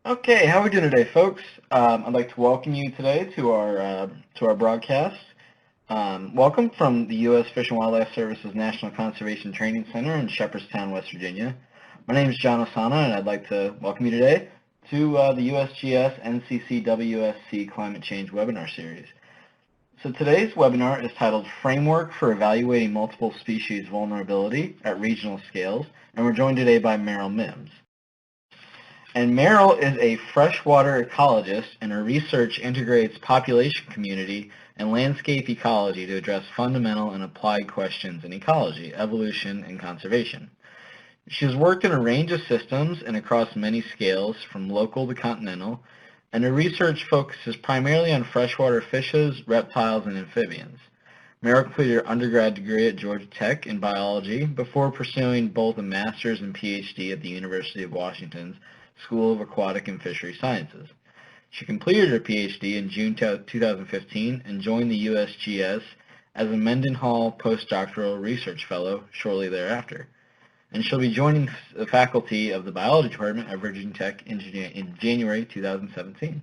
Okay, how are we doing today, folks? I'd like to welcome you today to our broadcast. Welcome from the U.S. Fish and Wildlife Service's National Conservation Training Center in Shepherdstown, West Virginia. My name is John Asana, and I'd like to welcome you today to the USGS NCCWSC Climate Change webinar series. So today's webinar is titled Framework for Evaluating Multiple Species Vulnerability at Regional Scales, and we're joined today by Meryl Mims. And Meryl is a freshwater ecologist, and her research integrates population community and landscape ecology to address fundamental and applied questions in ecology, evolution, and conservation. She has worked in a range of systems and across many scales, from local to continental, and her research focuses primarily on freshwater fishes, reptiles, and amphibians. Meryl completed her undergrad degree at Georgia Tech in biology before pursuing both a master's and PhD at the University of Washington's School of Aquatic and Fishery Sciences. She completed her PhD in June 2015 and joined the USGS as a Mendenhall postdoctoral research fellow shortly thereafter. And she'll be joining the faculty of the biology department at Virginia Tech in January 2017.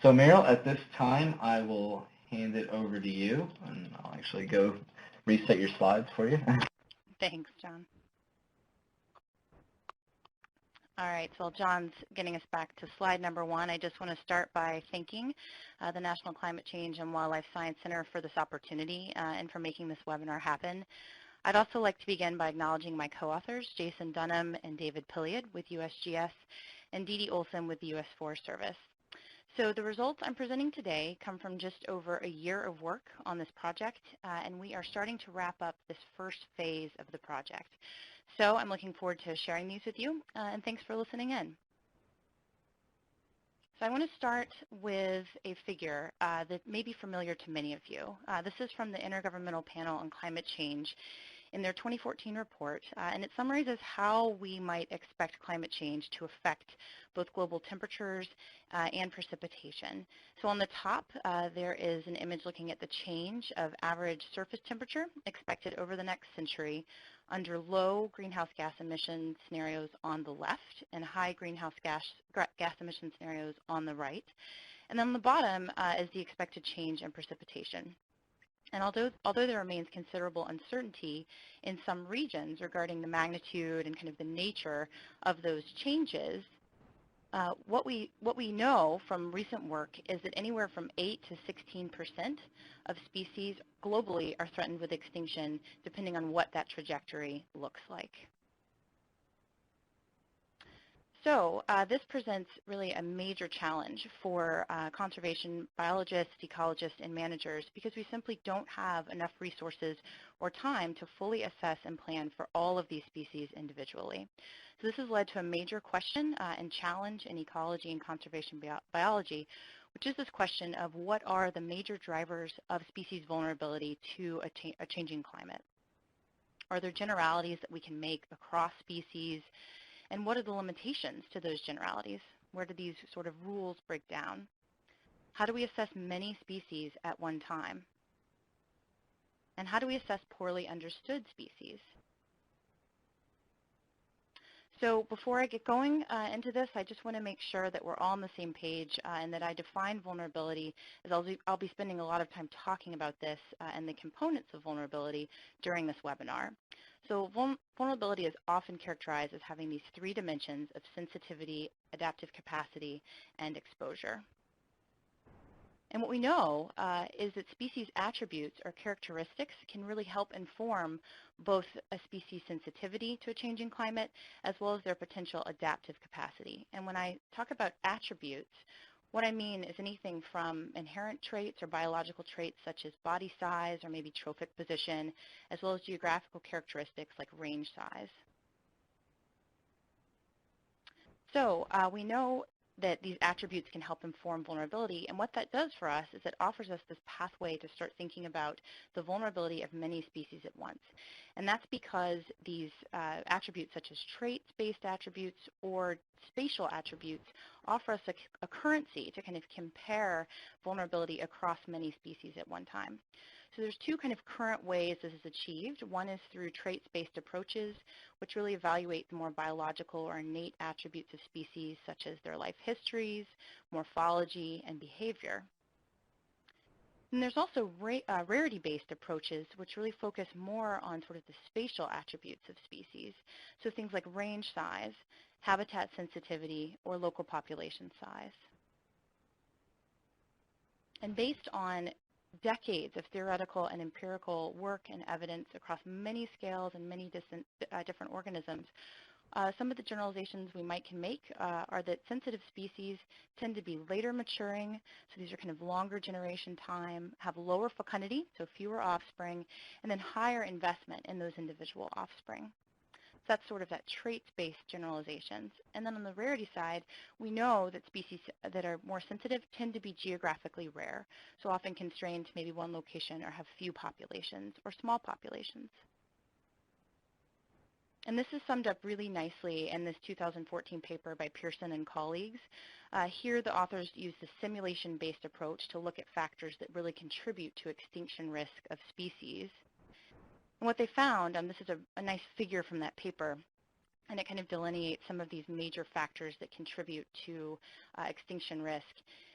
So Meryl, at this time, I will hand it over to you, and I'll actually go reset your slides for you. Thanks, John. All right, so while John's getting us back to slide number 1, I just want to start by thanking the National Climate Change and Wildlife Science Center for this opportunity and for making this webinar happen. I'd also like to begin by acknowledging my co-authors, Jason Dunham and David Pilliard with USGS, and Dee Dee Olson with the U.S. Forest Service. So the results I'm presenting today come from just over a year of work on this project, and we are starting to wrap up this first phase of the project. So I'm looking forward to sharing these with you, and thanks for listening in. So I want to start with a figure that may be familiar to many of you. This is from the Intergovernmental Panel on Climate Change in their 2014 report, and it summarizes how we might expect climate change to affect both global temperatures and precipitation. So on the top, there is an image looking at the change of average surface temperature expected over the next century under low greenhouse gas emission scenarios on the left and high greenhouse gas emission scenarios on the right. And then on the bottom is the expected change in precipitation. And although there remains considerable uncertainty in some regions regarding the magnitude and kind of the nature of those changes, what we know from recent work is that anywhere from 8 to 16% of species globally are threatened with extinction, depending on what that trajectory looks like. So this presents really a major challenge for conservation biologists, ecologists, and managers because we simply don't have enough resources or time to fully assess and plan for all of these species individually. So this has led to a major question and challenge in ecology and conservation biology, which is this question of what are the major drivers of species vulnerability to a changing climate? Are there generalities that we can make across species? And what are the limitations to those generalities? Where do these sort of rules break down? How do we assess many species at one time? And how do we assess poorly understood species? So before I get going into this, I just want to make sure that we're all on the same page and that I define vulnerability, as I'll be spending a lot of time talking about this and the components of vulnerability during this webinar. So vulnerability is often characterized as having these 3 dimensions of sensitivity, adaptive capacity, and exposure. And what we know is that species attributes or characteristics can really help inform both a species' sensitivity to a changing climate as well as their potential adaptive capacity. And when I talk about attributes, what I mean is anything from inherent traits or biological traits such as body size or maybe trophic position, as well as geographical characteristics like range size. So we know that these attributes can help inform vulnerability, and what that does for us is it offers us this pathway to start thinking about the vulnerability of many species at once. And that's because these attributes such as traits-based attributes or spatial attributes offer us a currency to kind of compare vulnerability across many species at one time. So there's two kind of current ways this is achieved. One is through traits-based approaches, which really evaluate the more biological or innate attributes of species, such as their life histories, morphology, and behavior. And there's also rarity-based approaches, which really focus more on sort of the spatial attributes of species. So things like range size, habitat sensitivity, or local population size. And based on decades of theoretical and empirical work and evidence across many scales and many different organisms, some of the generalizations we can make are that sensitive species tend to be later maturing, so these are kind of longer generation time, have lower fecundity, so fewer offspring, and then higher investment in those individual offspring. So that's sort of that traits-based generalizations. And then on the rarity side, we know that species that are more sensitive tend to be geographically rare, so often constrained to maybe one location or have few populations or small populations. And this is summed up really nicely in this 2014 paper by Pearson and colleagues. Here the authors use the simulation-based approach to look at factors that really contribute to extinction risk of species. And what they found, this is a nice figure from that paper, and it kind of delineates some of these major factors that contribute to extinction risk.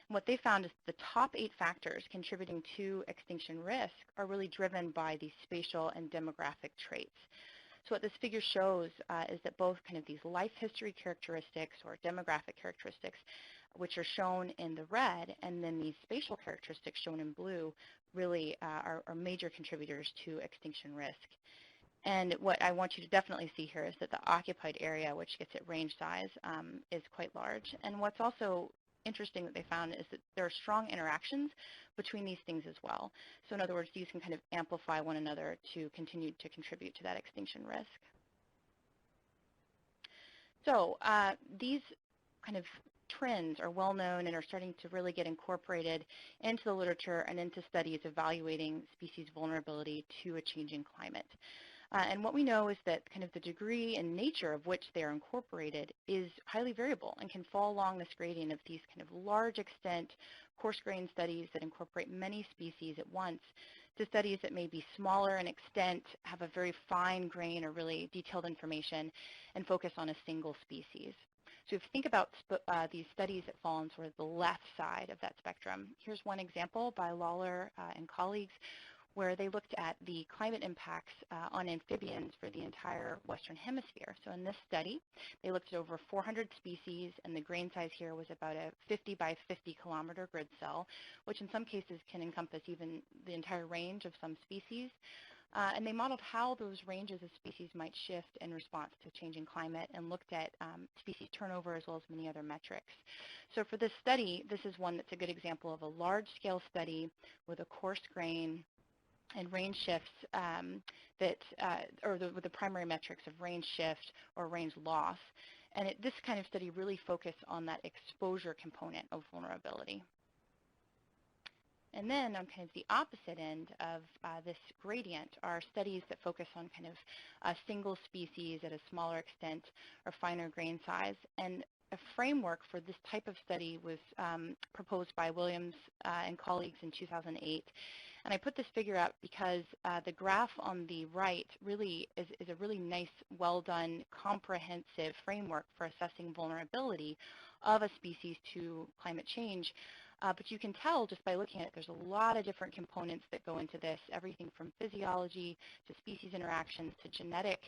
And what they found is the top 8 factors contributing to extinction risk are really driven by these spatial and demographic traits. So what this figure shows is that both kind of these life history characteristics or demographic characteristics, which are shown in the red, and then these spatial characteristics shown in blue, really are major contributors to extinction risk. And what I want you to definitely see here is that the occupied area, which gets at range size, is quite large. And what's also interesting that they found is that there are strong interactions between these things as well. So in other words, these can kind of amplify one another to continue to contribute to that extinction risk. So these kind of trends are well known and are starting to really get incorporated into the literature and into studies evaluating species vulnerability to a changing climate. And what we know is that kind of the degree and nature of which they are incorporated is highly variable and can fall along this gradient of these kind of large extent, coarse-grained studies that incorporate many species at once to studies that may be smaller in extent, have a very fine grain or really detailed information, and focus on a single species. So if you think about these studies that fall on sort of the left side of that spectrum, here's one example by Lawler and colleagues where they looked at the climate impacts on amphibians for the entire Western Hemisphere. So in this study, they looked at over 400 species, and the grain size here was about a 50 by 50 kilometer grid cell, which in some cases can encompass even the entire range of some species. And they modeled how those ranges of species might shift in response to changing climate and looked at species turnover as well as many other metrics. So for this study, this is one that's a good example of a large-scale study with a coarse grain and range shifts with the primary metrics of range shift or range loss. And this kind of study really focused on that exposure component of vulnerability. And then on kind of the opposite end of this gradient are studies that focus on kind of single species at a smaller extent or finer grain size. And a framework for this type of study was proposed by Williams and colleagues in 2008. And I put this figure up because the graph on the right really is a really nice, well-done, comprehensive framework for assessing vulnerability of a species to climate change. But you can tell just by looking at it, there's a lot of different components that go into this, everything from physiology to species interactions to genetic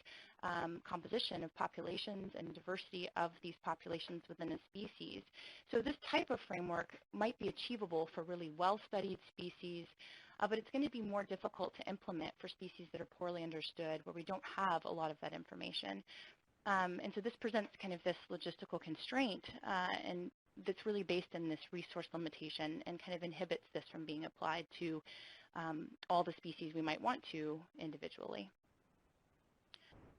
composition of populations and diversity of these populations within a species. So this type of framework might be achievable for really well-studied species, but it's going to be more difficult to implement for species that are poorly understood, where we don't have a lot of that information. And so this presents kind of this logistical constraint and that's really based in this resource limitation and kind of inhibits this from being applied to all the species we might want to individually.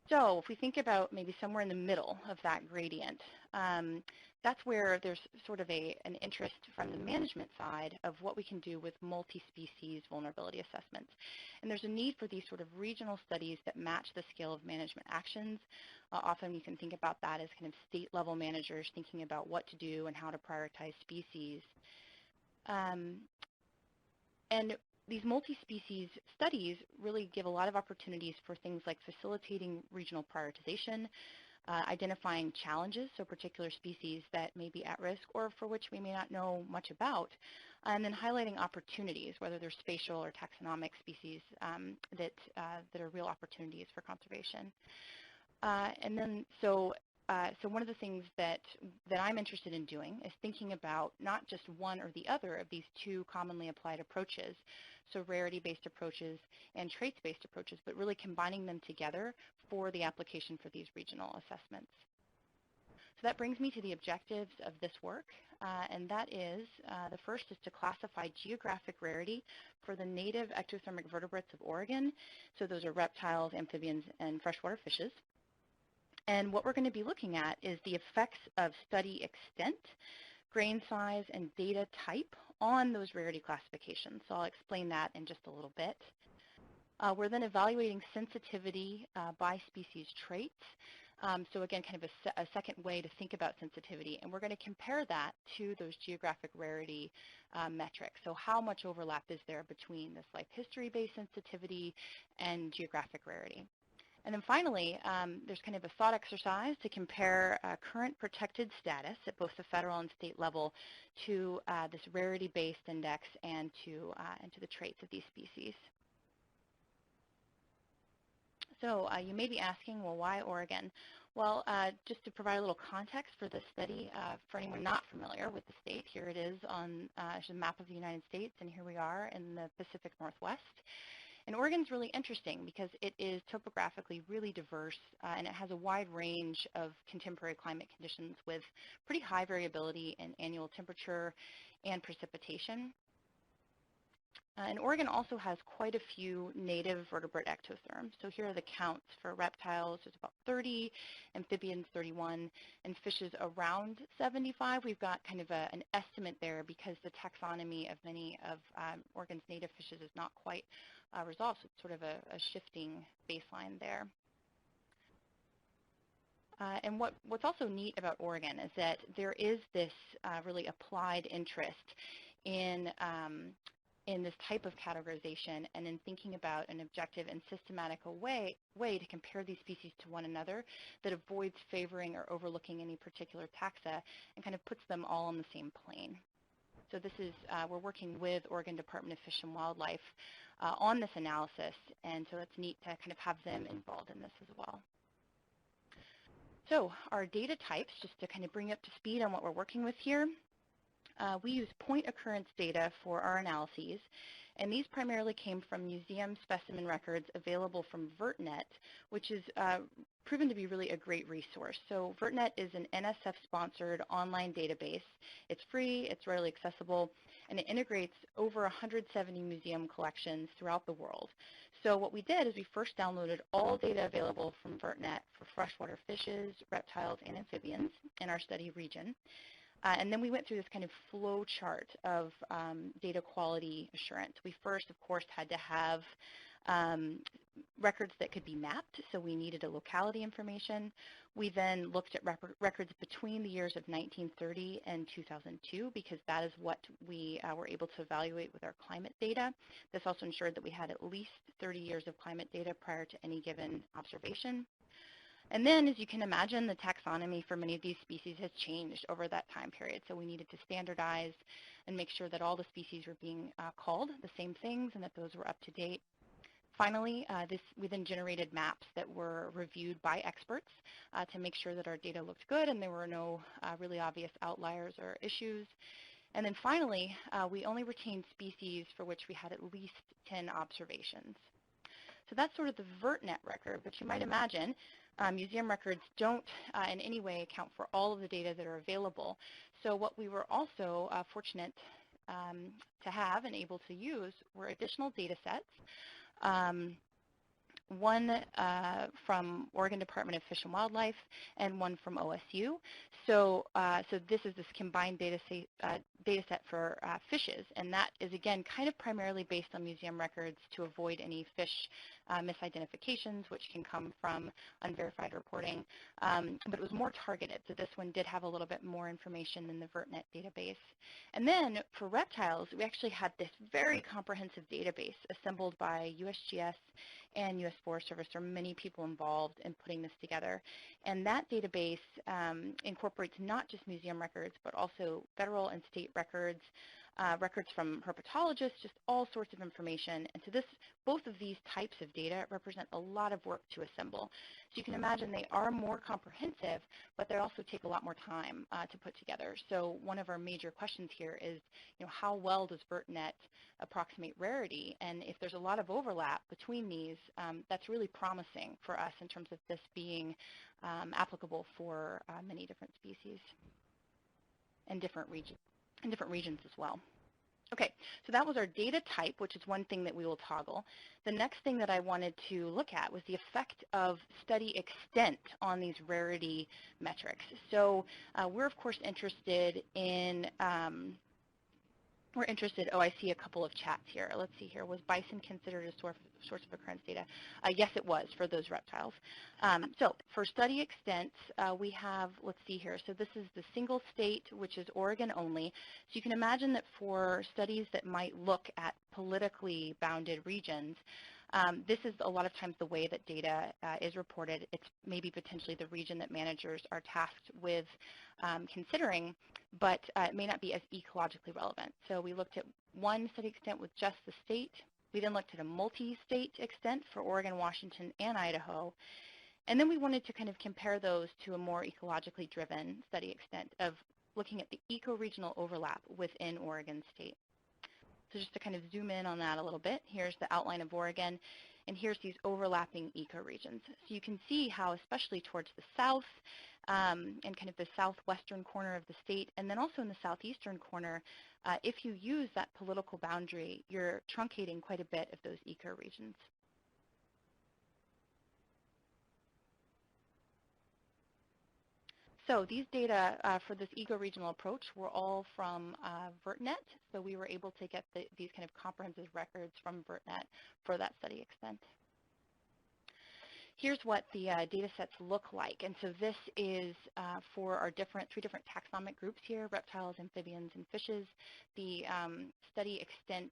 So if we think about maybe somewhere in the middle of that gradient, that's where there's sort of an interest from the management side of what we can do with multi-species vulnerability assessments. And there's a need for these sort of regional studies that match the scale of management actions. Often you can think about that as kind of state-level managers thinking about what to do and how to prioritize species. And these multi-species studies really give a lot of opportunities for things like facilitating regional prioritization, identifying challenges, so particular species that may be at risk or for which we may not know much about, and then highlighting opportunities, whether they're spatial or taxonomic species that are real opportunities for conservation. So one of the things that I'm interested in doing is thinking about not just one or the other of these two commonly applied approaches, so rarity-based approaches and traits-based approaches, but really combining them together for the application for these regional assessments. So that brings me to the objectives of this work, and that is, the first is to classify geographic rarity for the native ectothermic vertebrates of Oregon. So those are reptiles, amphibians, and freshwater fishes. And what we're going to be looking at is the effects of study extent, grain size, and data type on those rarity classifications. So I'll explain that in just a little bit. We're then evaluating sensitivity by species traits. So again, kind of a second way to think about sensitivity. And we're going to compare that to those geographic rarity metrics. So how much overlap is there between this life history-based sensitivity and geographic rarity? And then finally, there's kind of a thought exercise to compare current protected status at both the federal and state level to this rarity-based index and to the traits of these species. So you may be asking, well, why Oregon? Well, just to provide a little context for this study, for anyone not familiar with the state, here it is on a map of the United States, and here we are in the Pacific Northwest. And Oregon's really interesting because it is topographically really diverse, and it has a wide range of contemporary climate conditions with pretty high variability in annual temperature and precipitation. And Oregon also has quite a few native vertebrate ectotherms. So here are the counts for reptiles. There's about 30, amphibians 31, and fishes around 75. We've got kind of an estimate there because the taxonomy of many of Oregon's native fishes is not quite resolved. So it's sort of a shifting baseline there. And what's also neat about Oregon is that there is this really applied interest in this type of categorization and in thinking about an objective and systematic way to compare these species to one another that avoids favoring or overlooking any particular taxa and kind of puts them all on the same plane. So this is, we're working with Oregon Department of Fish and Wildlife on this analysis, and so it's neat to kind of have them involved in this as well. So our data types, just to kind of bring up to speed on what we're working with here, we use point occurrence data for our analyses, and these primarily came from museum specimen records available from VertNet, which is proven to be really a great resource. So VertNet is an NSF-sponsored online database. It's free, it's readily accessible, and it integrates over 170 museum collections throughout the world. So what we did is we first downloaded all data available from VertNet for freshwater fishes, reptiles, and amphibians in our study region. And then we went through this kind of flow chart of data quality assurance. We first, of course, had to have records that could be mapped, so we needed a locality information. We then looked at records between the years of 1930 and 2002 because that is what we were able to evaluate with our climate data. This also ensured that we had at least 30 years of climate data prior to any given observation. And then, as you can imagine, the taxonomy for many of these species has changed over that time period. So we needed to standardize and make sure that all the species were being called the same things and that those were up to date. Finally, we then generated maps that were reviewed by experts to make sure that our data looked good and there were no really obvious outliers or issues. And then finally, we only retained species for which we had at least 10 observations. So that's sort of the VertNet record, but you might imagine museum records don't in any way account for all of the data that are available. So what we were also fortunate to have and able to use were additional data sets one from Oregon Department of Fish and Wildlife and one from OSU. So, this is this combined data set for fishes, and that is, again, kind of primarily based on museum records to avoid any fish misidentifications, which can come from unverified reporting, but it was more targeted. So this one did have a little bit more information than the VertNet database. And then for reptiles, we actually had this very comprehensive database assembled by USGS and U.S. Forest Service. There are many people involved in putting this together. And that database incorporates not just museum records, but also federal and state records, records from herpetologists, just all sorts of information. And so both of these types of data represent a lot of work to assemble. So you can imagine they are more comprehensive, but they also take a lot more time to put together. So one of our major questions here is, how well does VertNet approximate rarity? And if there's a lot of overlap between these, that's really promising for us in terms of this being applicable for many different species and different regions as well. Okay, so that was our data type, which is one thing that we will toggle. The next thing that I wanted to look at was the effect of study extent on these rarity metrics. So we're, of course, interested in oh, I see a couple of chats here. Let's see here. Was bison considered a source of occurrence data? Yes, it was for those reptiles. So for study extent, we have, let's see here. So this is the single state, which is Oregon only. So you can imagine that for studies that might look at politically bounded regions, this is a lot of times the way that data is reported. It's maybe potentially the region that managers are tasked with considering, but it may not be as ecologically relevant. So we looked at one study extent with just the state. We then looked at a multi-state extent for Oregon, Washington, and Idaho. And then we wanted to kind of compare those to a more ecologically driven study extent of looking at the ecoregional overlap within Oregon state. So just to kind of zoom in on that a little bit, here's the outline of Oregon, and here's these overlapping ecoregions. So you can see how, especially towards the south and kind of the southwestern corner of the state, and then also in the southeastern corner, if you use that political boundary, you're truncating quite a bit of those ecoregions. So these data for this ecoregional approach were all from VertNet. So we were able to get these kind of comprehensive records from VertNet for that study extent. Here's what the data sets look like. And so this is for our three different taxonomic groups here, reptiles, amphibians, and fishes. The study extent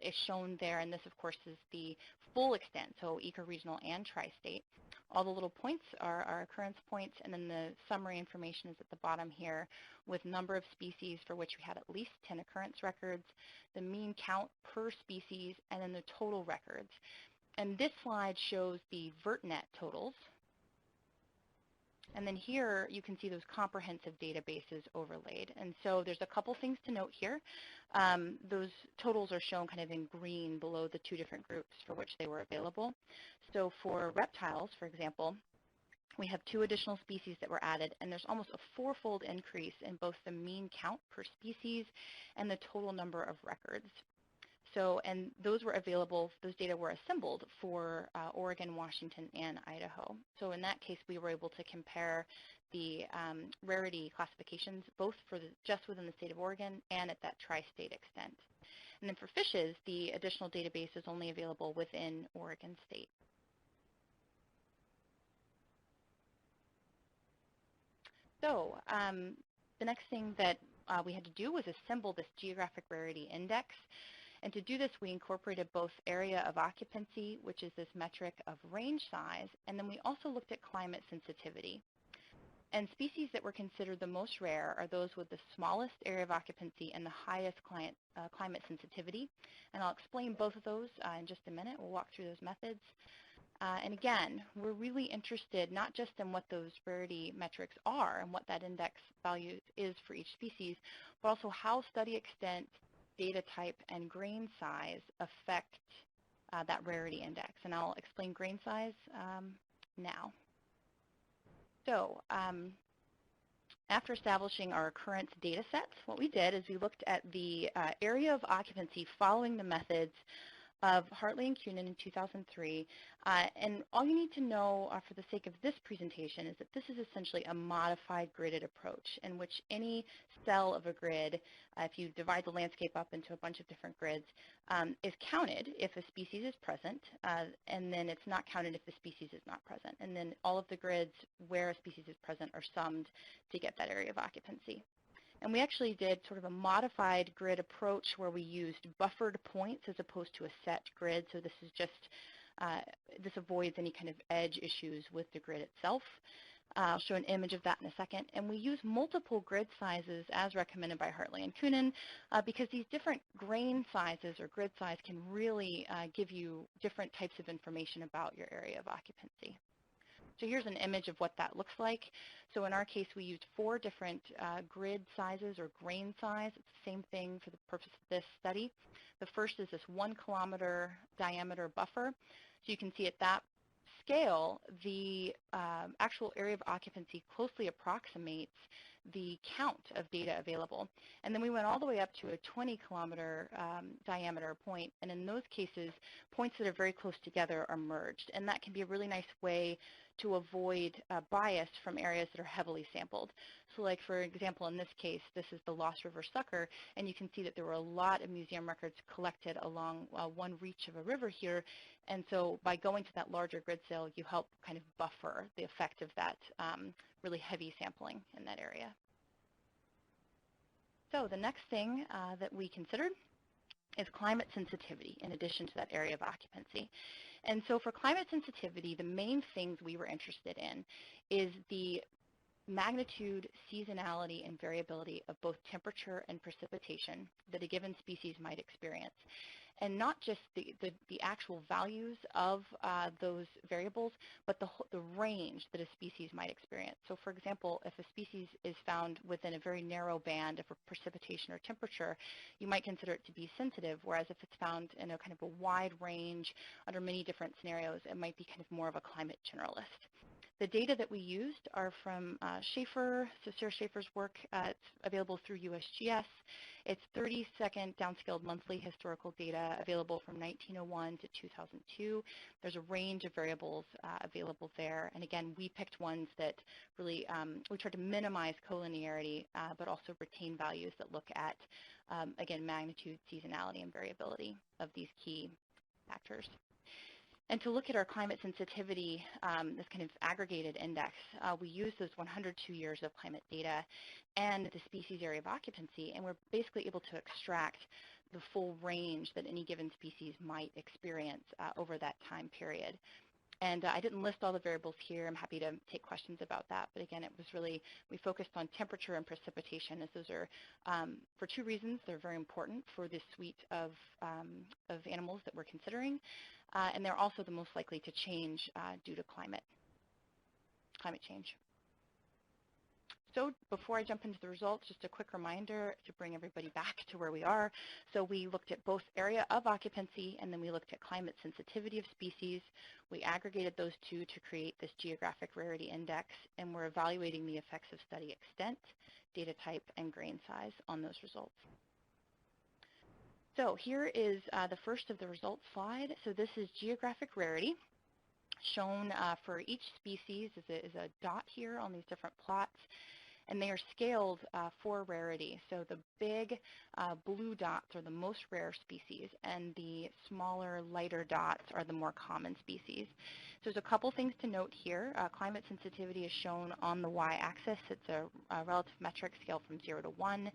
is shown there, and this, of course, is the full extent, so ecoregional and tri-state. All the little points are our occurrence points, and then the summary information is at the bottom here with number of species for which we had at least 10 occurrence records, the mean count per species, and then the total records. And this slide shows the VertNet totals. And then here you can see those comprehensive databases overlaid. And so there's a couple things to note here. Those totals are shown kind of in green below the two different groups for which they were available. So for reptiles, for example, we have 2 additional species that were added, and there's almost a 4-fold increase in both the mean count per species and the total number of records. So, and those were available, those data were assembled for Oregon, Washington, and Idaho. So in that case, we were able to compare the rarity classifications both for just within the state of Oregon and at that tri-state extent. And then for fishes, the additional database is only available within Oregon state. So the next thing that we had to do was assemble this geographic rarity index. And to do this, we incorporated both area of occupancy, which is this metric of range size, and then we also looked at climate sensitivity. And species that were considered the most rare are those with the smallest area of occupancy and the highest climate sensitivity. And I'll explain both of those in just a minute. We'll walk through those methods. And again, we're really interested not just in what those rarity metrics are and what that index value is for each species, but also how study extent, data type, and grain size affect that rarity index. And I'll explain grain size now. So after establishing our occurrence data sets, what we did is we looked at the area of occupancy following the methods of Hartley and Kunin in 2003. And all you need to know for the sake of this presentation is that this is essentially a modified gridded approach in which any cell of a grid, if you divide the landscape up into a bunch of different grids, is counted if a species is present, and then it's not counted if the species is not present. And then all of the grids where a species is present are summed to get that area of occupancy. And we actually did sort of a modified grid approach where we used buffered points as opposed to a set grid. So this is just, this avoids any kind of edge issues with the grid itself. I'll show an image of that in a second. And we use multiple grid sizes as recommended by Hartley and Kunin because these different grain sizes or grid size can really give you different types of information about your area of occupancy. So here's an image of what that looks like. So in our case, we used 4 different grid sizes or grain size. It's the same thing for the purpose of this study. The first is this 1 kilometer diameter buffer. So you can see at that scale, the actual area of occupancy closely approximates the count of data available. And then we went all the way up to a 20 kilometer diameter point, and in those cases, points that are very close together are merged. And that can be a really nice way to avoid bias from areas that are heavily sampled. So like for example, in this case, this is the Lost River Sucker, and you can see that there were a lot of museum records collected along one reach of a river here. And so by going to that larger grid scale, you help kind of buffer the effect of that really heavy sampling in that area. So the next thing that we considered is climate sensitivity in addition to that area of occupancy. And so for climate sensitivity, the main things we were interested in is the magnitude, seasonality, and variability of both temperature and precipitation that a given species might experience. And not just the actual values of those variables, but the range that a species might experience. So for example, if a species is found within a very narrow band of precipitation or temperature, you might consider it to be sensitive, whereas if it's found in a kind of a wide range under many different scenarios, it might be kind of more of a climate generalist. The data that we used are from Schaefer, so Sarah Schaefer's work. It's available through USGS. It's 30-second downscaled monthly historical data available from 1901 to 2002. There's a range of variables available there. And again, we picked ones that really, we tried to minimize collinearity, but also retain values that look at, again, magnitude, seasonality, and variability of these key factors. And to look at our climate sensitivity, this kind of aggregated index, we use those 102 years of climate data and the species area of occupancy, and we're basically able to extract the full range that any given species might experience over that time period. And I didn't list all the variables here. I'm happy to take questions about that. But again, it was really, we focused on temperature and precipitation, as those are, for 2 reasons. They're very important for this suite of animals that we're considering. And they're also the most likely to change due to climate change. So before I jump into the results, just a quick reminder to bring everybody back to where we are. So we looked at both area of occupancy, and then we looked at climate sensitivity of species. We aggregated those 2 to create this geographic rarity index, and we're evaluating the effects of study extent, data type, and grain size on those results. So here is the first of the results slide. So this is geographic rarity shown for each species is a dot here on these different plots. And they are scaled for rarity. So the big blue dots are the most rare species, and the smaller, lighter dots are the more common species. So there's a couple things to note here. Climate sensitivity is shown on the y-axis. It's a relative metric scale from 0 to 1.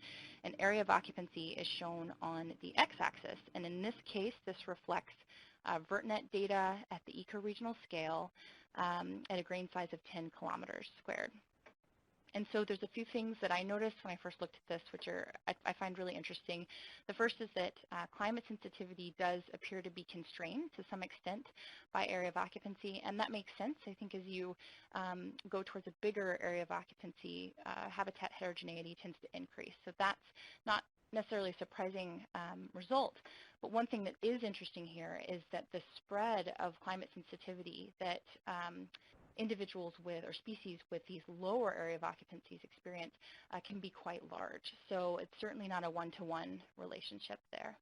And area of occupancy is shown on the x-axis. And in this case, this reflects VertNet data at the ecoregional scale at a grain size of 10 kilometers squared. And so there's a few things that I noticed when I first looked at this, which are I find really interesting. The first is that climate sensitivity does appear to be constrained to some extent by area of occupancy, and that makes sense. I think as you go towards a bigger area of occupancy, habitat heterogeneity tends to increase. So that's not necessarily a surprising result. But one thing that is interesting here is that the spread of climate sensitivity that individuals with or species with these lower area of occupancies experience can be quite large. So it's certainly not a one-to-one relationship there.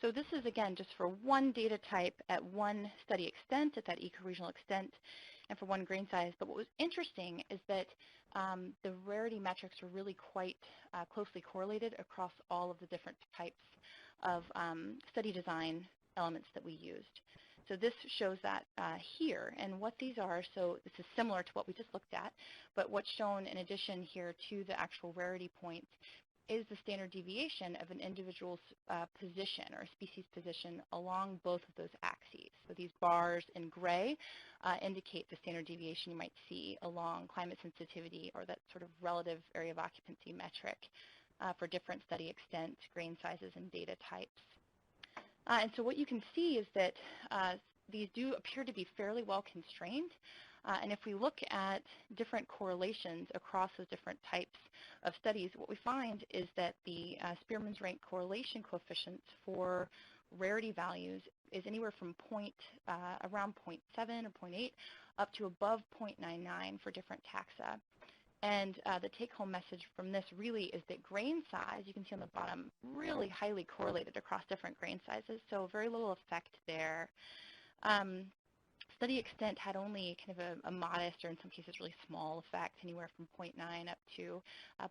So this is, again, just for one data type at one study extent, at that ecoregional extent, and for one grain size. But what was interesting is that the rarity metrics are really quite closely correlated across all of the different types of study design elements that we used. So this shows that here, and what these are, so this is similar to what we just looked at, but what's shown in addition here to the actual rarity points is the standard deviation of an individual's position or species position along both of those axes. So these bars in gray indicate the standard deviation you might see along climate sensitivity or that sort of relative area of occupancy metric for different study extents, grain sizes, and data types. And so what you can see is that these do appear to be fairly well constrained. And if we look at different correlations across those different types of studies, what we find is that the Spearman's rank correlation coefficients for rarity values is anywhere from around 0.7 or 0.8 up to above 0.99 for different taxa. And the take-home message from this really is that grain size, you can see on the bottom, really highly correlated across different grain sizes, so very little effect there. Study extent had only kind of a modest, or in some cases really small effect, anywhere from 0.9 up to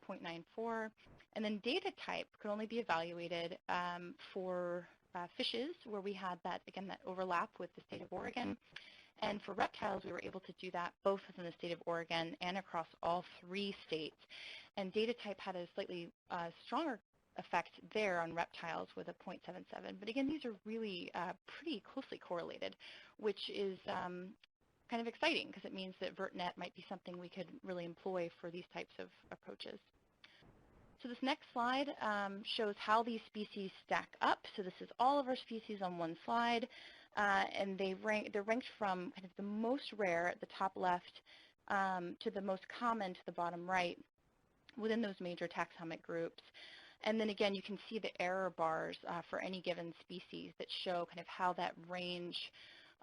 0.94. And then data type could only be evaluated for fishes, where we had that, again, that overlap with the state of Oregon. And for reptiles, we were able to do that both within the state of Oregon and across all 3 states. And data type had a slightly stronger effect there on reptiles with a 0.77. But again, these are really pretty closely correlated, which is kind of exciting because it means that VertNet might be something we could really employ for these types of approaches. So this next slide shows how these species stack up. So this is all of our species on one slide. And they're ranked from kind of the most rare at the top left to the most common to the bottom right within those major taxonomic groups. And then again, you can see the error bars for any given species that show kind of how that range,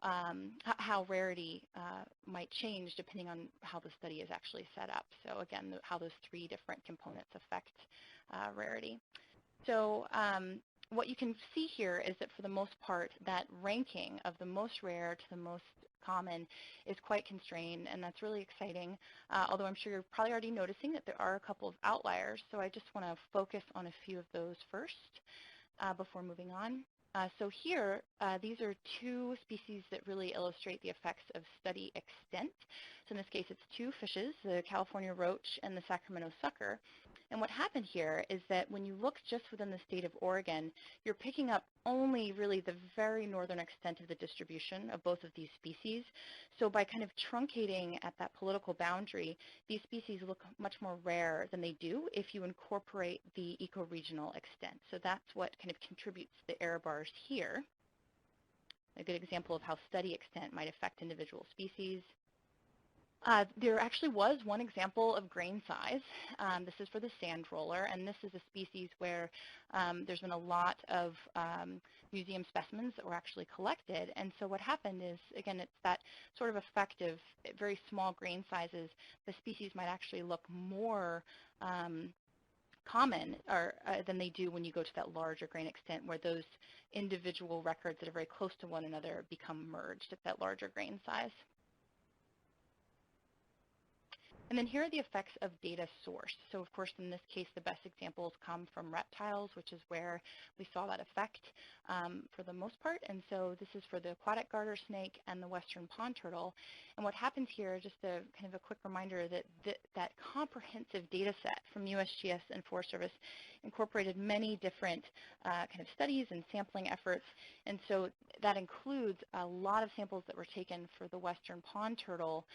how rarity might change depending on how the study is actually set up. So again, how those 3 different components affect rarity. So what you can see here is that for the most part, that ranking of the most rare to the most common is quite constrained, and that's really exciting, although I'm sure you're probably already noticing that there are a couple of outliers, so I just want to focus on a few of those first before moving on. So here, these are 2 species that really illustrate the effects of study extent. So in this case, it's 2 fishes, the California roach and the Sacramento sucker. And what happened here is that when you look just within the state of Oregon, you're picking up only really the very northern extent of the distribution of both of these species. So by kind of truncating at that political boundary, these species look much more rare than they do if you incorporate the ecoregional extent. So that's what kind of contributes to the error bars here. A good example of how study extent might affect individual species. There actually was one example of grain size. This is for the sand roller, and this is a species where there's been a lot of museum specimens that were actually collected. And so what happened is, again, it's that sort of effect of very small grain sizes. The species might actually look more common than they do when you go to that larger grain extent, where those individual records that are very close to one another become merged at that larger grain size. And then here are the effects of data source. So of course, in this case, the best examples come from reptiles, which is where we saw that effect for the most part. And so this is for the aquatic garter snake and the western pond turtle. And what happens here, just a kind of a quick reminder that that comprehensive data set from USGS and Forest Service incorporated many different kind of studies and sampling efforts. And so that includes a lot of samples that were taken for the western pond turtle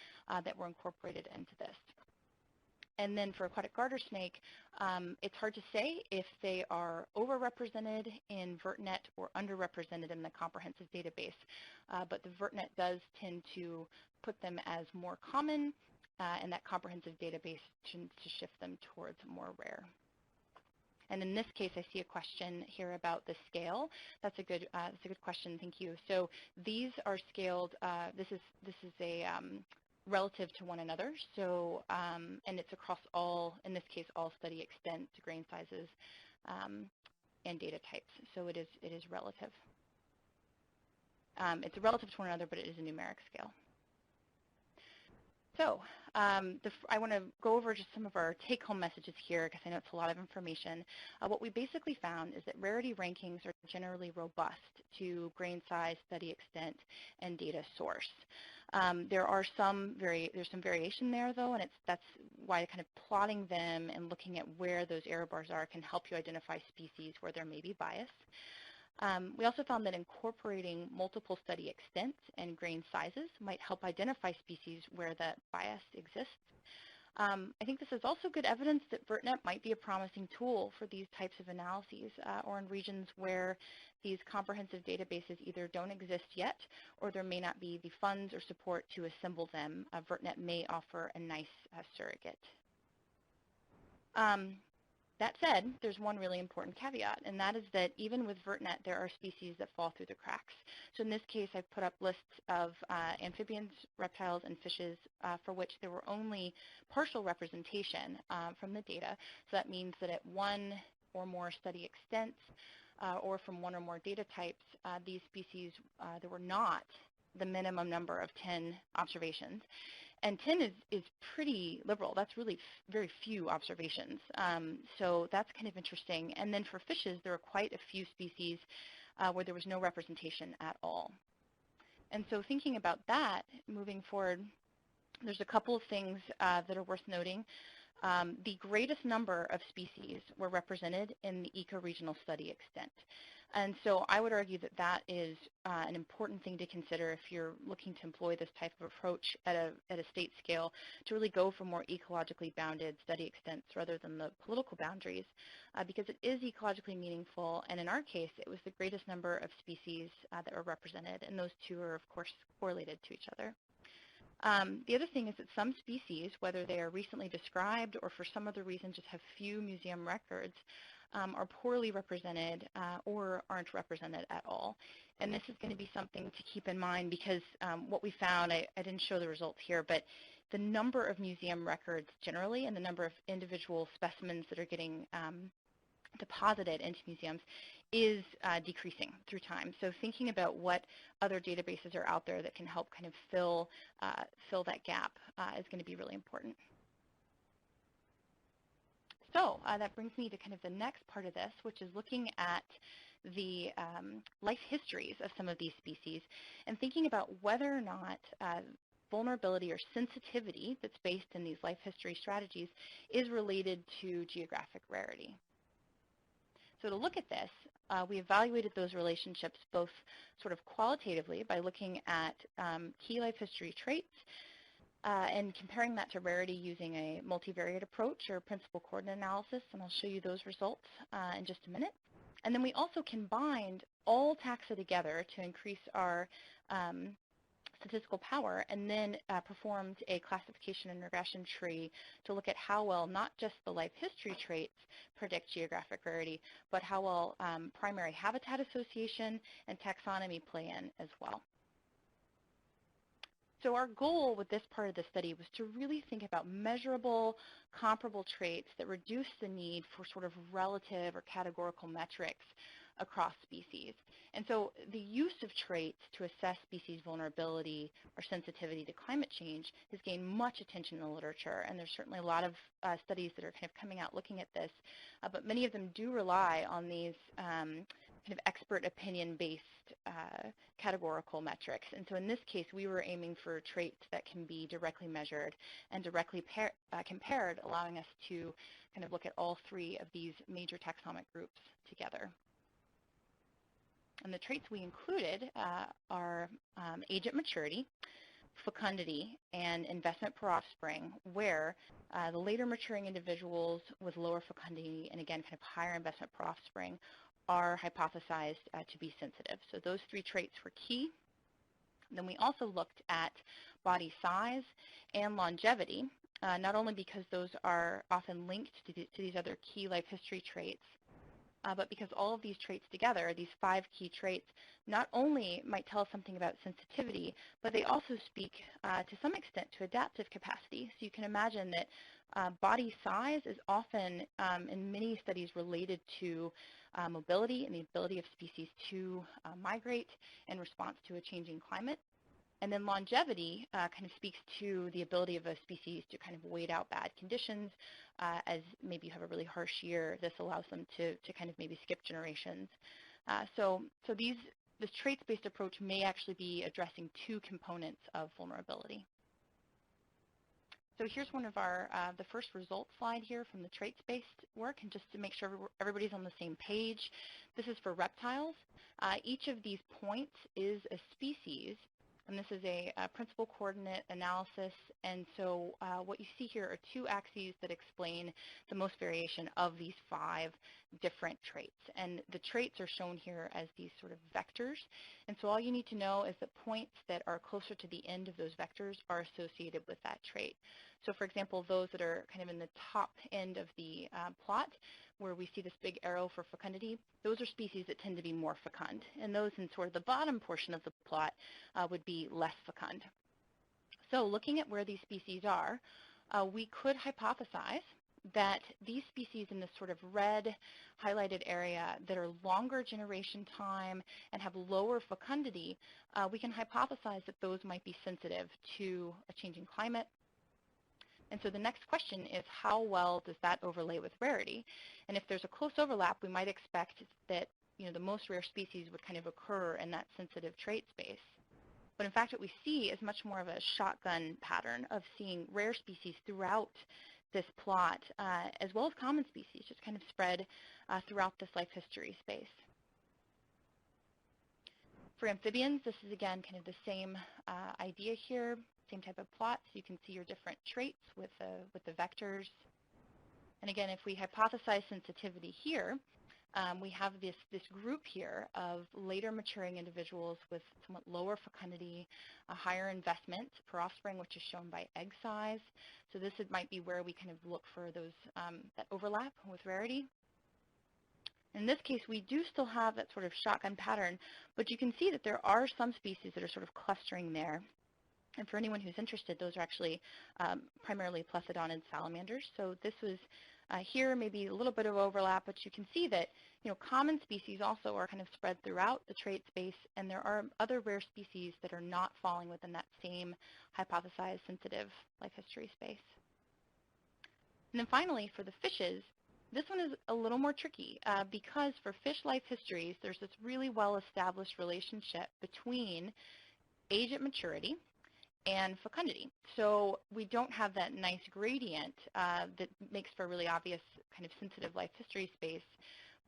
that were incorporated into this. And then for aquatic garter snake, it's hard to say if they are overrepresented in VertNet or underrepresented in the comprehensive database. But the VertNet does tend to put them as more common, and that comprehensive database tends to shift them towards more rare. And in this case, I see a question here about the scale. That's a good question. Thank you. So these are scaled. This is a relative to one another. So and it's across all, in this case, all study extent, grain sizes. and data types. So it is relative. It's relative to one another, but it is a numeric scale. So I want to go over just some of our take-home messages here because I know it's a lot of information. What we basically found is that rarity rankings are generally robust to grain size, study extent, and data source. There's some variation there, though, and that's why kind of plotting them and looking at where those error bars are can help you identify species where there may be bias. We also found that incorporating multiple study extents and grain sizes might help identify species where that bias exists. I think this is also good evidence that VertNet might be a promising tool for these types of analyses or in regions where these comprehensive databases either don't exist yet or there may not be the funds or support to assemble them. VertNet may offer a nice surrogate. That said, there's one really important caveat, and that is that even with VertNet, there are species that fall through the cracks. So in this case, I've put up lists of amphibians, reptiles, and fishes for which there were only partial representation from the data. So that means that at one or more study extents or from one or more data types, these species, there were not the minimum number of 10 observations. And 10 is pretty liberal. That's really very few observations. So that's kind of interesting. And then for fishes, there are quite a few species where there was no representation at all. And so thinking about that, moving forward, there's a couple of things that are worth noting. The greatest number of species were represented in the ecoregional study extent. And so I would argue that that is an important thing to consider if you're looking to employ this type of approach at a state scale, to really go for more ecologically bounded study extents rather than the political boundaries, because it is ecologically meaningful. And in our case, it was the greatest number of species that were represented, and those two are, of course, correlated to each other. The other thing is that some species, whether they are recently described or for some other reason just have few museum records, are poorly represented or aren't represented at all. And this is going to be something to keep in mind because what we found, I didn't show the results here, but the number of museum records generally and the number of individual specimens that are getting deposited into museums is decreasing through time. So thinking about what other databases are out there that can help kind of fill that gap is going to be really important. So that brings me to kind of the next part of this, which is looking at the life histories of some of these species and thinking about whether or not vulnerability or sensitivity that's based in these life history strategies is related to geographic rarity. So to look at this, we evaluated those relationships both sort of qualitatively by looking at key life history traits and comparing that to rarity using a multivariate approach or principal coordinate analysis, and I'll show you those results in just a minute. And then we also combined all taxa together to increase our statistical power, and then performed a classification and regression tree to look at how well not just the life history traits predict geographic rarity, but how well primary habitat association and taxonomy play in as well. So our goal with this part of the study was to really think about measurable, comparable traits that reduce the need for sort of relative or categorical metrics across species. And so the use of traits to assess species vulnerability or sensitivity to climate change has gained much attention in the literature, and there's certainly a lot of studies that are kind of coming out looking at this, but many of them do rely on these kind of expert opinion-based categorical metrics. And so in this case, we were aiming for traits that can be directly measured and directly compared, allowing us to kind of look at all three of these major taxonomic groups together. And the traits we included are age at maturity, fecundity, and investment per offspring, where the later maturing individuals with lower fecundity and again kind of higher investment per offspring are hypothesized to be sensitive. So those three traits were key. Then we also looked at body size and longevity, not only because those are often linked to these other key life history traits, but because all of these traits together, these 5 key traits, not only might tell us something about sensitivity, but they also speak to some extent to adaptive capacity. So you can imagine that body size is often, in many studies, related to mobility and the ability of species to migrate in response to a changing climate. And then longevity kind of speaks to the ability of a species to kind of wait out bad conditions. As maybe you have a really harsh year, this allows them to kind of maybe skip generations. So this traits-based approach may actually be addressing 2 components of vulnerability. So here's one of our, the first results slide here from the traits-based work, and just to make sure everybody's on the same page, this is for reptiles. Each of these points is a species, and this is a principal coordinate analysis, and so what you see here are 2 axes that explain the most variation of these 5 different traits. And the traits are shown here as these sort of vectors, and so all you need to know is that points that are closer to the end of those vectors are associated with that trait. So for example, those that are kind of in the top end of the plot, where we see this big arrow for fecundity, those are species that tend to be more fecund. And those in sort of the bottom portion of the plot would be less fecund. So looking at where these species are, we could hypothesize that these species in this sort of red highlighted area that are longer generation time and have lower fecundity, we can hypothesize that those might be sensitive to a changing climate. And so the next question is, how well does that overlay with rarity? And if there's a close overlap, we might expect that the most rare species would kind of occur in that sensitive trait space. But in fact, what we see is much more of a shotgun pattern of seeing rare species throughout this plot, as well as common species, just kind of spread throughout this life history space. For amphibians, this is again kind of the same idea here. Same type of plot, so you can see your different traits with the vectors. And again, if we hypothesize sensitivity here, we have this group here of later maturing individuals with somewhat lower fecundity, a higher investment per offspring, which is shown by egg size. So this might be where we kind of look for those that overlap with rarity. In this case, we do still have that sort of shotgun pattern, but you can see that there are some species that are sort of clustering there. And for anyone who's interested, those are actually primarily plethodonid salamanders. So this was here maybe a little bit of overlap, but you can see that common species also are kind of spread throughout the trait space, and there are other rare species that are not falling within that same hypothesized sensitive life history space. And then finally, for the fishes, this one is a little more tricky because for fish life histories, there's this really well-established relationship between age at maturity and fecundity. So we don't have that nice gradient that makes for a really obvious kind of sensitive life history space.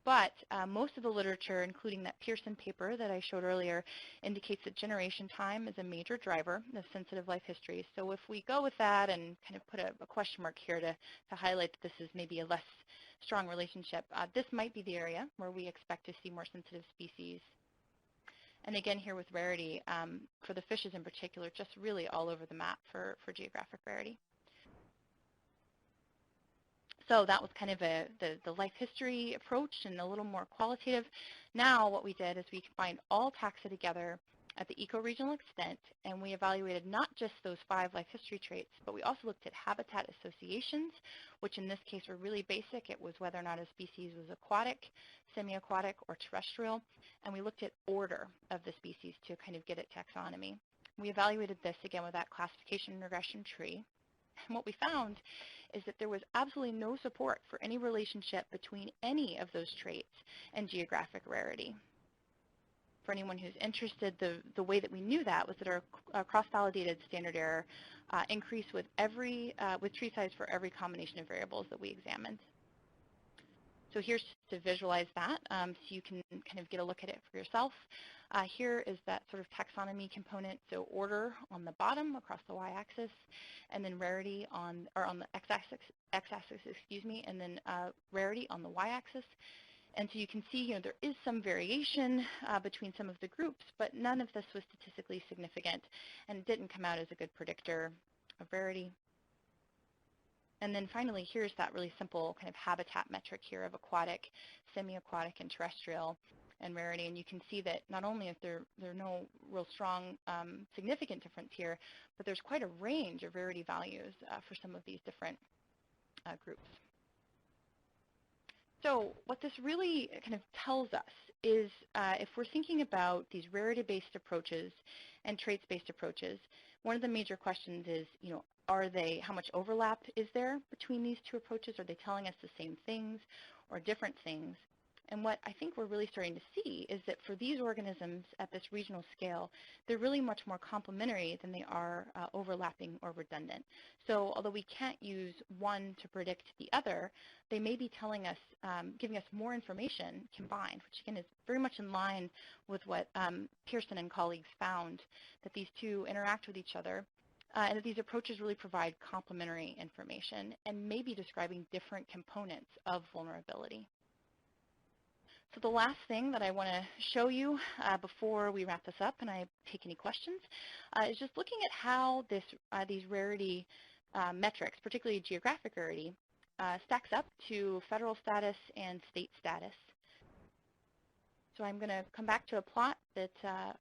But most of the literature, including that Pearson paper that I showed earlier, indicates that generation time is a major driver of sensitive life history. So if we go with that and kind of put a question mark here to highlight that this is maybe a less strong relationship, this might be the area where we expect to see more sensitive species. And again, here with rarity, for the fishes in particular, just really all over the map for geographic rarity. So that was kind of the life history approach and a little more qualitative. Now what we did is we combined all taxa together at the ecoregional extent, and we evaluated not just those 5 life history traits, but we also looked at habitat associations, which in this case were really basic. It was whether or not a species was aquatic, semi-aquatic, or terrestrial, and we looked at order of the species to kind of get at taxonomy. We evaluated this again with that classification and regression tree, and what we found is that there was absolutely no support for any relationship between any of those traits and geographic rarity. For anyone who's interested, the way that we knew that was that our cross-validated standard error increased with tree size for every combination of variables that we examined. So here's to visualize that so you can kind of get a look at it for yourself. Here is that sort of taxonomy component, so order on the bottom across the y-axis, and then rarity on the x-axis, excuse me, and then rarity on the y-axis. And so you can see, there is some variation between some of the groups, but none of this was statistically significant, and it didn't come out as a good predictor of rarity. And then finally, here's that really simple kind of habitat metric here of aquatic, semi-aquatic, and terrestrial, and rarity. And you can see that not only is there no real strong significant difference here, but there's quite a range of rarity values for some of these different groups. So what this really kind of tells us is if we're thinking about these rarity-based approaches and traits-based approaches, one of the major questions is, how much overlap is there between these two approaches? Are they telling us the same things or different things? And what I think we're really starting to see is that for these organisms at this regional scale, they're really much more complementary than they are overlapping or redundant. So although we can't use one to predict the other, they may be telling us, giving us more information combined, which again is very much in line with what Pearson and colleagues found, that these two interact with each other, and that these approaches really provide complementary information and may be describing different components of vulnerability. So the last thing that I want to show you before we wrap this up and I take any questions is just looking at how these rarity metrics, particularly geographic rarity, stacks up to federal status and state status. So I'm going to come back to a plot that,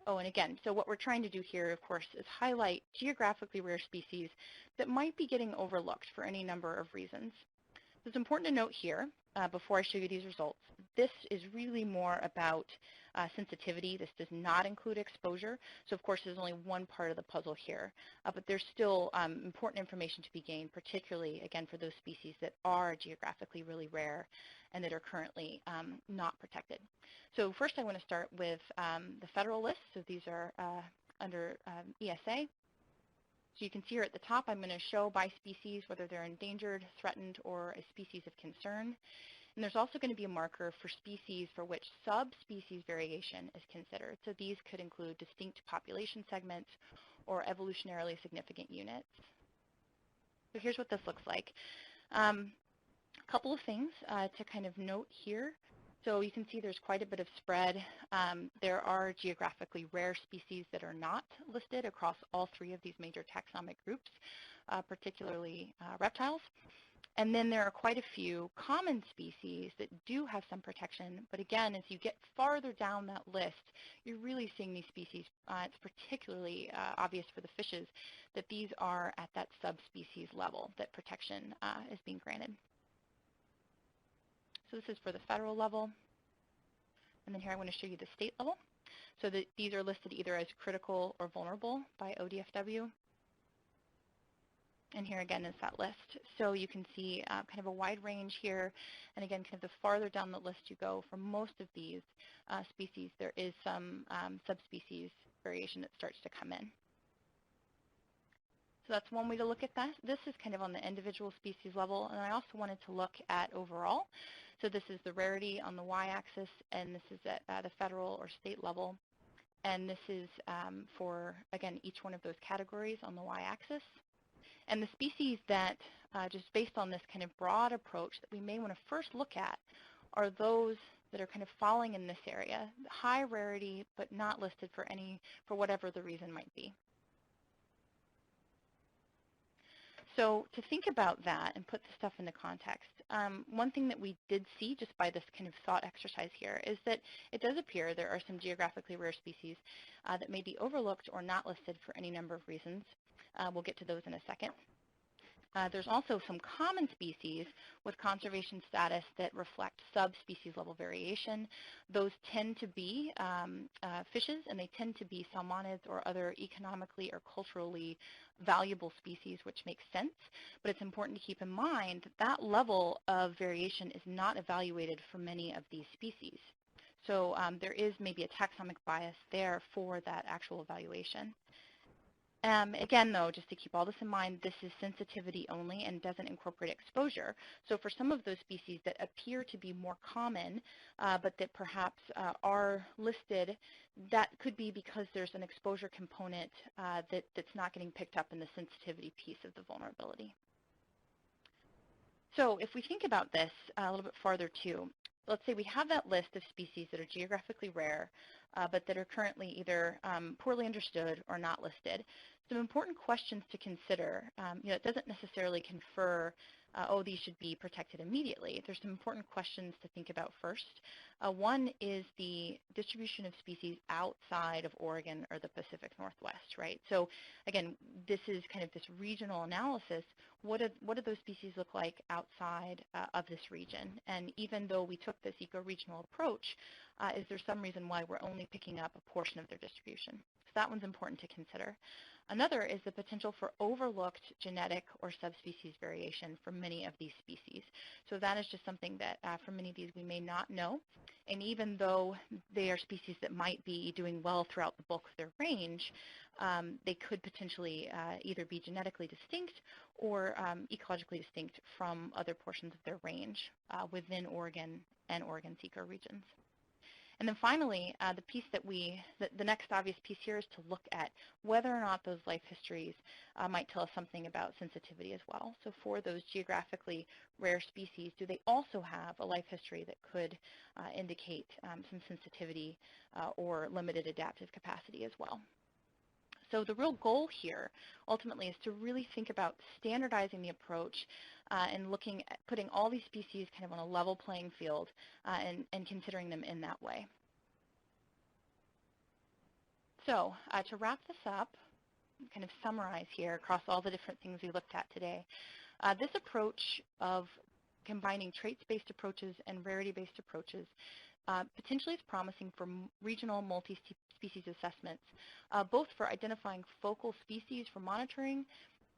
and again, so what we're trying to do here, of course, is highlight geographically rare species that might be getting overlooked for any number of reasons. It's important to note here, before I show you these results, this is really more about sensitivity. This does not include exposure. So of course, there's only one part of the puzzle here, but there's still important information to be gained, particularly, again, for those species that are geographically really rare and that are currently not protected. So first, I want to start with the federal list. So these are under ESA. So you can see here at the top, I'm going to show by species whether they're endangered, threatened, or a species of concern. And there's also going to be a marker for species for which subspecies variation is considered. So these could include distinct population segments or evolutionarily significant units. So here's what this looks like. A couple of things to kind of note here. So you can see there's quite a bit of spread. There are geographically rare species that are not listed across all three of these major taxonomic groups, particularly reptiles. And then there are quite a few common species that do have some protection. But again, as you get farther down that list, you're really seeing these species. It's particularly obvious for the fishes that these are at that subspecies level, that protection is being granted. So this is for the federal level. And then here I want to show you the state level. So that these are listed either as critical or vulnerable by ODFW. And here again is that list. So you can see kind of a wide range here. And again, kind of the farther down the list you go, for most of these species, there is some subspecies variation that starts to come in. So that's one way to look at that. This is kind of on the individual species level. And I also wanted to look at overall. So this is the rarity on the y-axis, and this is at the federal or state level. And this is for, again, each one of those categories on the y-axis. And the species that, just based on this kind of broad approach that we may want to first look at, are those that are kind of falling in this area, high rarity, but not listed for whatever the reason might be. So to think about that and put this stuff into context, one thing that we did see just by this kind of thought exercise here is that it does appear there are some geographically rare species that may be overlooked or not listed for any number of reasons. We'll get to those in a second. There's also some common species with conservation status that reflect subspecies level variation. Those tend to be fishes, and they tend to be salmonids or other economically or culturally valuable species, which makes sense. But it's important to keep in mind that that level of variation is not evaluated for many of these species. So there is maybe a taxonomic bias there for that actual evaluation. Again, though, just to keep all this in mind, this is sensitivity only and doesn't incorporate exposure. So for some of those species that appear to be more common, but that perhaps are listed, that could be because there's an exposure component that's not getting picked up in the sensitivity piece of the vulnerability. So if we think about this a little bit farther too, let's say we have that list of species that are geographically rare, but that are currently either poorly understood or not listed. some important questions to consider. It doesn't necessarily confer, oh, these should be protected immediately. There's some important questions to think about first. One is the distribution of species outside of Oregon or the Pacific Northwest, right? So again, this is kind of this regional analysis. What do those species look like outside of this region? And even though we took this eco-regional approach, is there some reason why we're only picking up a portion of their distribution? So that one's important to consider. Another is the potential for overlooked genetic or subspecies variation for many of these species. So that is just something that for many of these we may not know. And even though they are species that might be doing well throughout the bulk of their range, they could potentially either be genetically distinct or ecologically distinct from other portions of their range within Oregon and Oregon's ecoregions. And then finally, the next obvious piece here is to look at whether or not those life histories might tell us something about sensitivity as well. So for those geographically rare species, do they also have a life history that could indicate some sensitivity or limited adaptive capacity as well? So the real goal here ultimately is to really think about standardizing the approach and looking at putting all these species kind of on a level playing field and considering them in that way. So to wrap this up, kind of summarize here across all the different things we looked at today, this approach of combining traits-based approaches and rarity-based approaches potentially is promising for regional multi-species assessments, both for identifying focal species for monitoring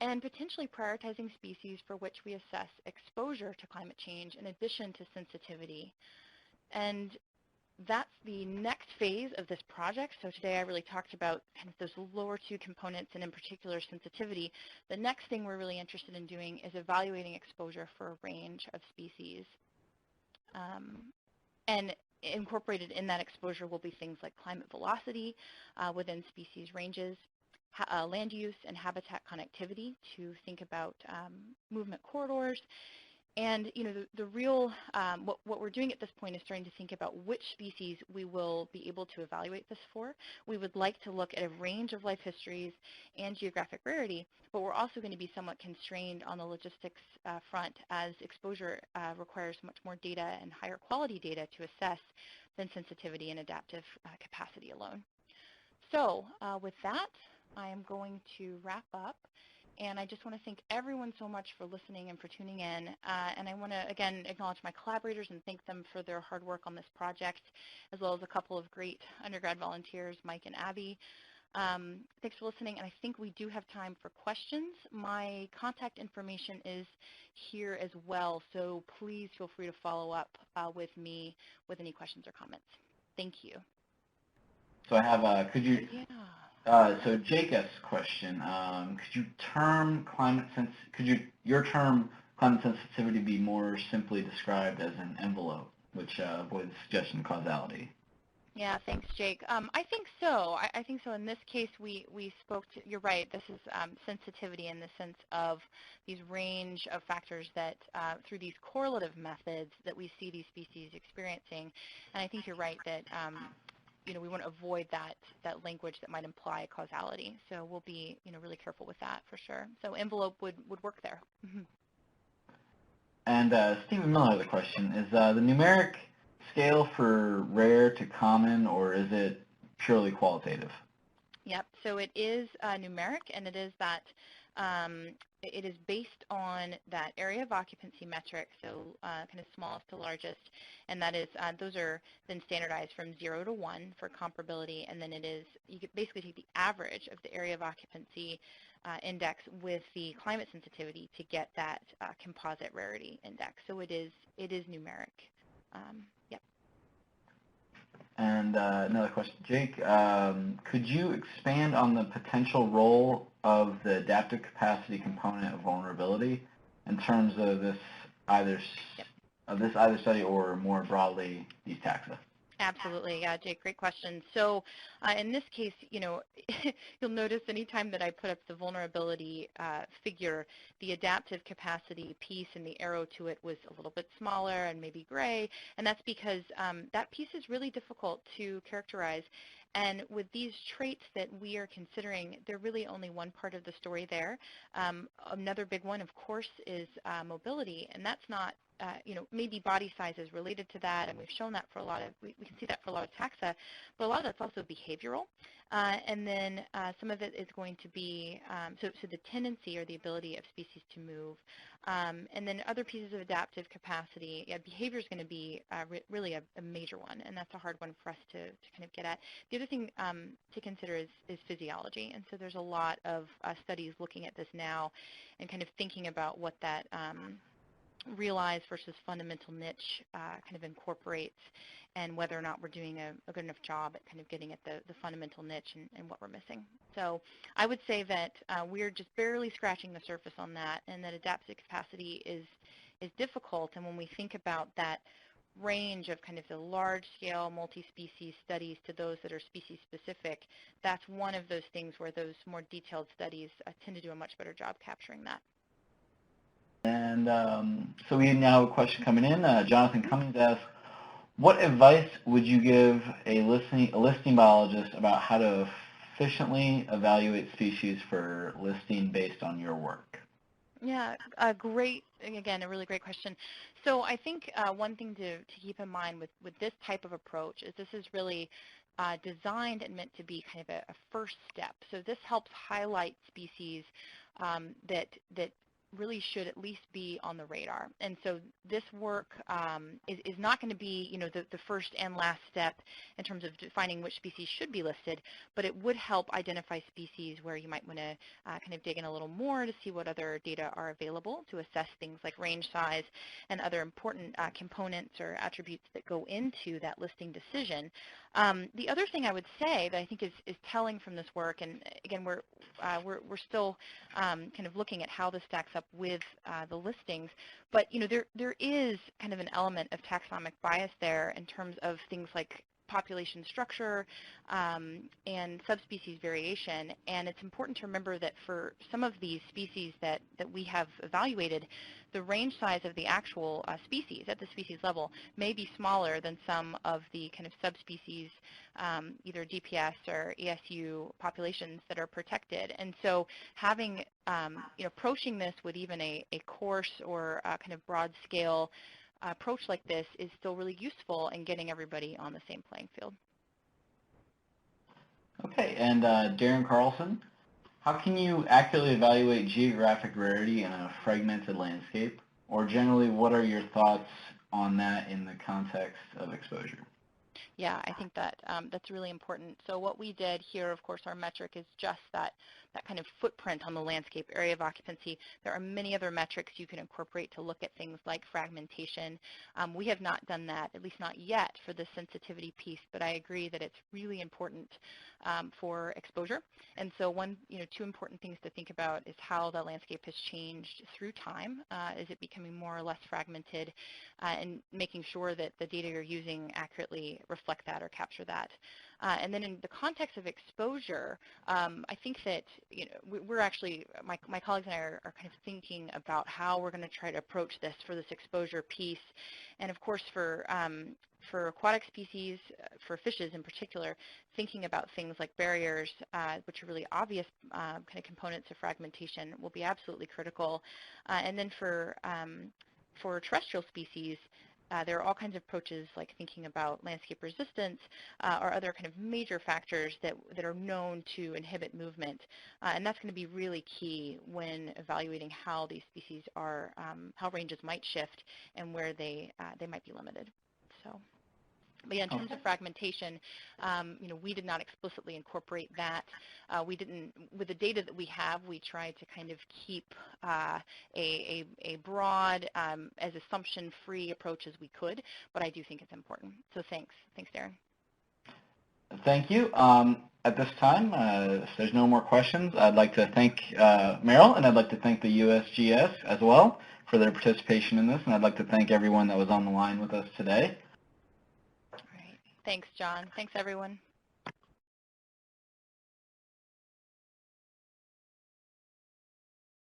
and potentially prioritizing species for which we assess exposure to climate change in addition to sensitivity. And that's the next phase of this project. So today I really talked about kind of those lower two components and in particular sensitivity. The next thing we're really interested in doing is evaluating exposure for a range of species. And incorporated in that exposure will be things like climate velocity within species ranges, land use and habitat connectivity to think about movement corridors. And the real, what we're doing at this point is starting to think about which species we will be able to evaluate this for. We would like to look at a range of life histories and geographic rarity, but we're also going to be somewhat constrained on the logistics front as exposure requires much more data and higher quality data to assess than sensitivity and adaptive capacity alone. So with that, I am going to wrap up. And I just want to thank everyone so much for listening and for tuning in. And I want to, again, acknowledge my collaborators and thank them for their hard work on this project, as well as a couple of great undergrad volunteers, Mike and Abby. Thanks for listening. And I think we do have time for questions. My contact information is here as well, so please feel free to follow up with me with any questions or comments. Thank you. So I have, so Jake asks a question. Could your term climate sensitivity be more simply described as an envelope, which avoids suggestion of causality? Yeah, thanks, Jake. I think so. I think so. In this case, we spoke to, you're right, this is sensitivity in the sense of these range of factors that through these correlative methods that we see these species experiencing. And I think you're right that we want to avoid that language that might imply causality. So we'll be really careful with that for sure. So envelope would work there. Mm-hmm. And Stephen Miller has a question. Is the numeric scale for rare to common, or is it purely qualitative? Yep. So it is numeric, and it is that it is based on that area of occupancy metric, so kind of smallest to largest, and that is those are then standardized from 0 to 1 for comparability, and then you could basically take the average of the area of occupancy index with the climate sensitivity to get that composite rarity index. So it is numeric. Yep. And another question, Jake. Could you expand on the potential role of the adaptive capacity component of vulnerability in terms of this either study or more broadly these taxa? Absolutely, yeah, Jake, great question. So in this case, you'll notice anytime that I put up the vulnerability figure, the adaptive capacity piece and the arrow to it was a little bit smaller and maybe gray, and that's because that piece is really difficult to characterize. And with these traits that we are considering, they're really only one part of the story there. Another big one, of course, is mobility, and that's not maybe body size is related to that, and we've shown that for a lot of, we can see that for a lot of taxa, but a lot of that's also behavioral. And then some of it is going to be, so the tendency or the ability of species to move. And then other pieces of adaptive capacity, behavior is going to be really a major one, and that's a hard one for us to kind of get at. The other thing to consider is physiology, and so there's a lot of studies looking at this now and kind of thinking about what that realized versus fundamental niche kind of incorporates, and whether or not we're doing a good enough job at kind of getting at the fundamental niche and what we're missing. So I would say that we're just barely scratching the surface on that, and that adaptive capacity is difficult. And when we think about that range of kind of the large-scale multi-species studies to those that are species-specific, that's one of those things where those more detailed studies tend to do a much better job capturing that. And so we now have a question coming in. Jonathan Cummings asks, what advice would you give a listing biologist about how to efficiently evaluate species for listing based on your work? Yeah, again, a really great question. So I think one thing to keep in mind with this type of approach is this is really designed and meant to be kind of a first step. So this helps highlight species that really should at least be on the radar. And so this work is not going to be, the first and last step in terms of defining which species should be listed, but it would help identify species where you might want to kind of dig in a little more to see what other data are available to assess things like range size and other important components or attributes that go into that listing decision. The other thing I would say that I think is telling from this work, and again, we're still kind of looking at how this stacks up with the listings, but there is kind of an element of taxonomic bias there in terms of things like population structure and subspecies variation. And it's important to remember that for some of these species that we have evaluated, the range size of the actual species at the species level may be smaller than some of the kind of subspecies, either DPS or ESU populations that are protected. And so having, approaching this with even a coarse or kind of broad scale approach like this is still really useful in getting everybody on the same playing field. Okay, and Darren Carlson, how can you accurately evaluate geographic rarity in a fragmented landscape? Or generally, what are your thoughts on that in the context of exposure? Yeah, I think that that's really important. So what we did here, of course, our metric is just that kind of footprint on the landscape, area of occupancy. There are many other metrics you can incorporate to look at things like fragmentation. We have not done that, at least not yet, for the sensitivity piece, but I agree that it's really important for exposure. And so two important things to think about is how the landscape has changed through time. Is it becoming more or less fragmented, and making sure that the data you're using accurately reflect that or capture that. And then in the context of exposure, I think that we're actually, my colleagues and I are kind of thinking about how we're going to try to approach this for this exposure piece. And of course, for aquatic species, for fishes in particular, thinking about things like barriers, which are really obvious kind of components of fragmentation, will be absolutely critical. And then for terrestrial species, there are all kinds of approaches like thinking about landscape resistance or other kind of major factors that are known to inhibit movement. And that's going to be really key when evaluating how these species are, how ranges might shift and where they might be limited. So. But yeah, in terms of fragmentation, we did not explicitly incorporate that. We didn't, with the data that we have, we tried to kind of keep a broad, as assumption-free approach as we could, but I do think it's important. So thanks. Thanks, Darren. Thank you. At this time, if there's no more questions, I'd like to thank Meryl, and I'd like to thank the USGS as well for their participation in this, and I'd like to thank everyone that was on the line with us today. Thanks, John. Thanks, everyone.